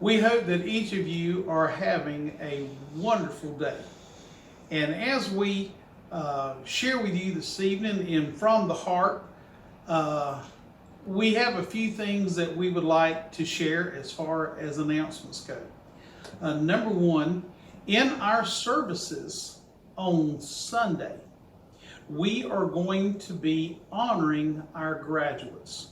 We hope that each of you are having a wonderful day. And as we share with you this evening in From the Heart, we have a few things that we would like to share as far as announcements go. Number one, in our services on Sunday, we are going to be honoring our graduates.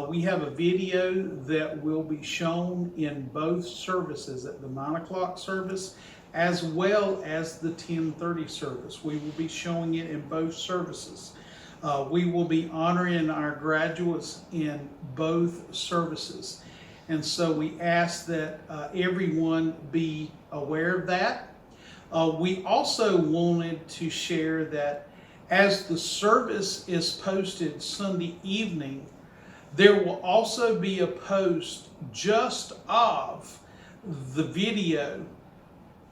We have a video that will be shown in both services, at the 9 o'clock service as well as the 10:30 service. We will be showing it in both services. We will be honoring our graduates in both services. And so we ask that everyone be aware of that. We also wanted to share that as the service is posted Sunday evening, there will also be a post just of the video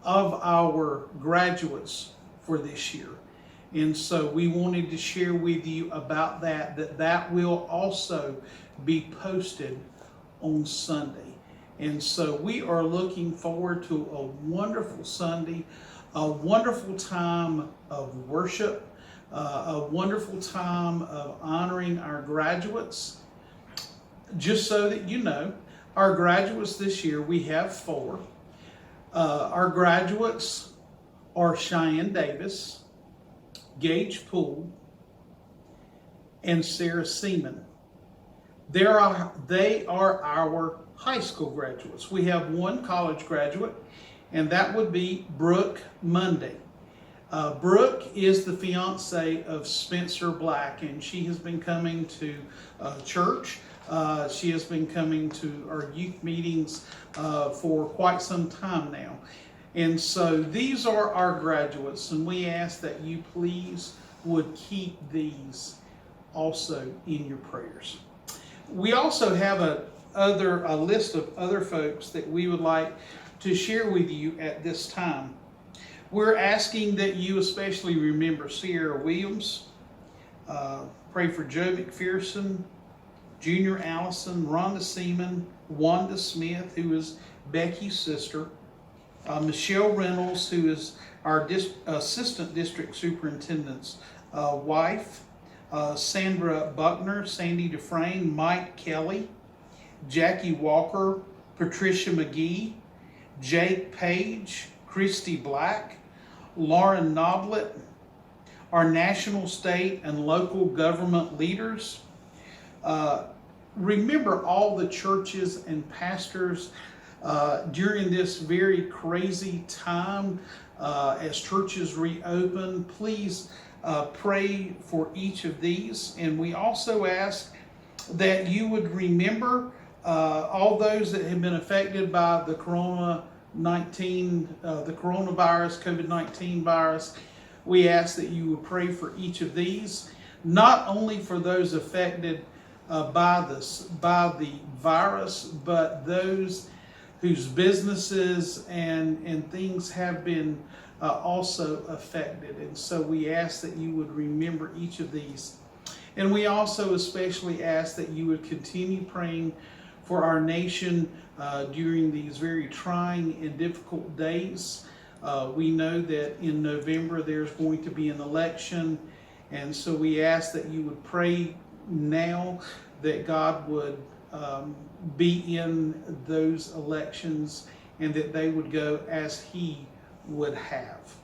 of our graduates for this year. And so we wanted to share with you about that will also be posted on Sunday. And so we are looking forward to a wonderful Sunday, a wonderful time of worship, a wonderful time of honoring our graduates. Just so that you know, our graduates this year, we have 4. Our graduates are Cheyenne Davis, Gage Poole, and Sarah Seaman. They are our high school graduates. We have 1 college graduate, and that would be Brooke Monday. Brooke is the fiance of Spencer Black, and she has been coming to church. She has been coming to our youth meetings for quite some time now. And so these are our graduates, and we ask that you please would keep these also in your prayers. We also have a list of other folks that we would like to share with you at this time. We're asking that you especially remember Sierra Williams, pray for Joe McPherson, Junior Allison, Rhonda Seaman, Wanda Smith, who is Becky's sister, Michelle Reynolds, who is our Assistant District Superintendent's wife, Sandra Buckner, Sandy Dufresne, Mike Kelly, Jackie Walker, Patricia McGee, Jake Page, Christy Black, Lauren Noblet, our national, state, and local government leaders. Remember all the churches and pastors during this very crazy time as churches reopen. Please pray for each of these. And we also ask that you would remember all those that have been affected by the coronavirus, COVID-19 virus. We ask that you would pray for each of these, not only for those affected by the virus, but those whose businesses and things have been also affected. And so we ask that you would remember each of these. And we also especially ask that you would continue praying for our nation during these very trying and difficult days. We know that in November there's going to be an election, and so we ask that you would pray now that God would be in those elections and that they would go as He would have.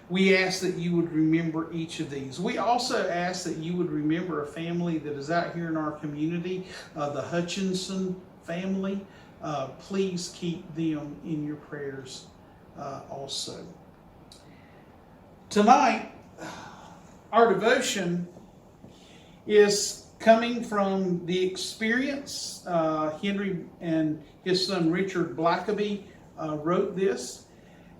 We ask that you would remember each of these. We also ask that you would remember a family that is out here in our community, the Hutchinson family. Please keep them in your prayers also. Tonight, our devotion is coming from the Experience. Henry and his son Richard Blackaby wrote this.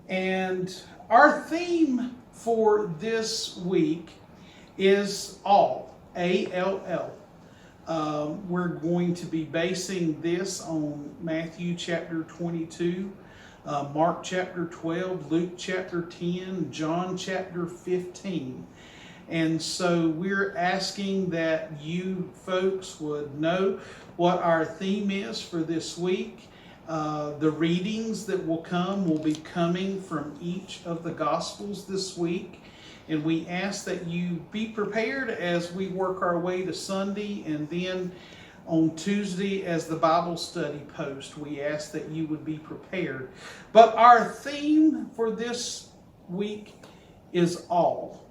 And our theme for this week is all, A-L-L. We're going to be basing this on Matthew chapter 22, Mark chapter 12, Luke chapter 10, John chapter 15. And so we're asking that you folks would know what our theme is for this week, The readings that will come will be coming from each of the Gospels this week. And we ask that you be prepared as we work our way to Sunday, and then on Tuesday as the Bible study post. We ask that you would be prepared. But our theme for this week is all.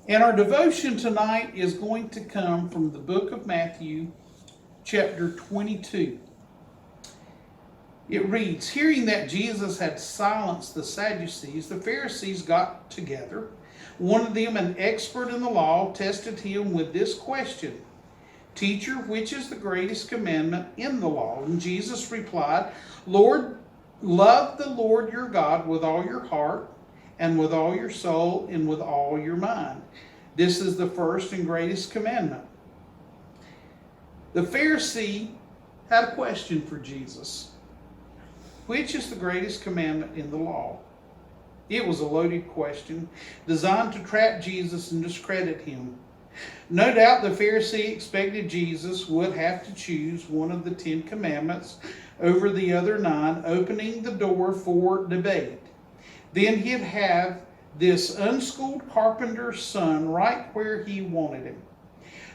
And our devotion tonight is going to come from the book of Matthew, chapter 22. It reads, "Hearing that Jesus had silenced the Sadducees, the Pharisees got together. One of them, an expert in the law, tested him with this question, 'Teacher, which is the greatest commandment in the law?' And Jesus replied, 'Lord, love the Lord your God with all your heart, and with all your soul, and with all your mind. This is the first and greatest commandment.'" The Pharisee had a question for Jesus. Which is the greatest commandment in the law? It was a loaded question, designed to trap Jesus and discredit him. No doubt the Pharisee expected Jesus would have to choose one of the 10 commandments over the other 9, opening the door for debate. Then he'd have this unschooled carpenter's son right where he wanted him.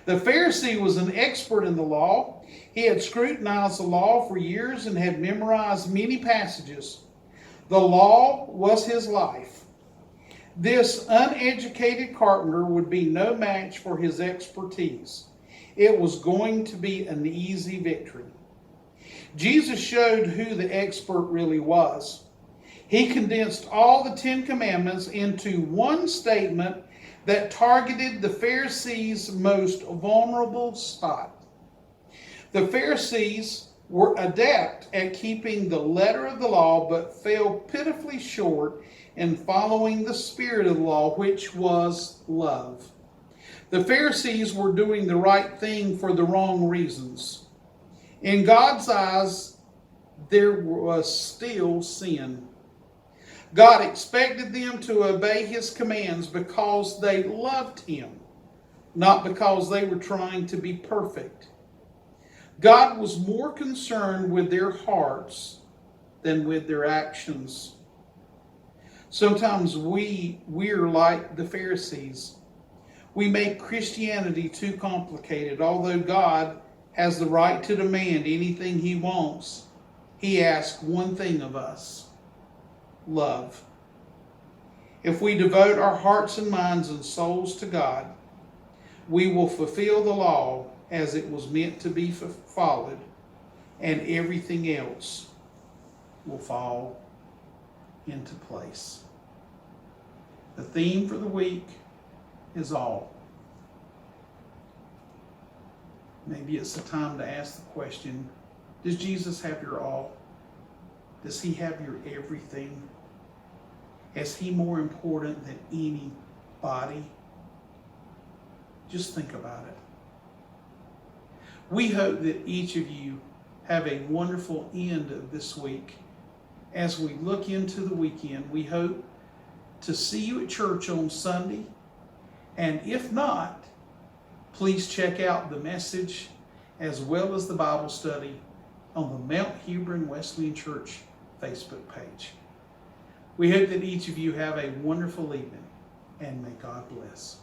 The Pharisee was an expert in the law. He had scrutinized the law for years and had memorized many passages. The law was his life. This uneducated carpenter would be no match for his expertise. It was going to be an easy victory. Jesus showed who the expert really was. He condensed all the 10 commandments into one statement that targeted the Pharisees' most vulnerable spot. The Pharisees were adept at keeping the letter of the law, but fell pitifully short in following the spirit of the law, which was love. The Pharisees were doing the right thing for the wrong reasons. In God's eyes, there was still sin. God expected them to obey his commands because they loved him, not because they were trying to be perfect. God was more concerned with their hearts than with their actions. Sometimes we're like the Pharisees. We make Christianity too complicated. Although God has the right to demand anything he wants, he asks one thing of us: love. If we devote our hearts and minds and souls to God, we will fulfill the law as it was meant to be followed, and everything else will fall into place. The theme for the week is all. Maybe it's the time to ask the question, does Jesus have your all? Does he have your everything? Is he more important than anybody? Just think about it. We hope that each of you have a wonderful end of this week. As we look into the weekend, we hope to see you at church on Sunday. And if not, please check out the message as well as the Bible study on the Mount Hebron Wesleyan Church Facebook page. We hope that each of you have a wonderful evening, and may God bless.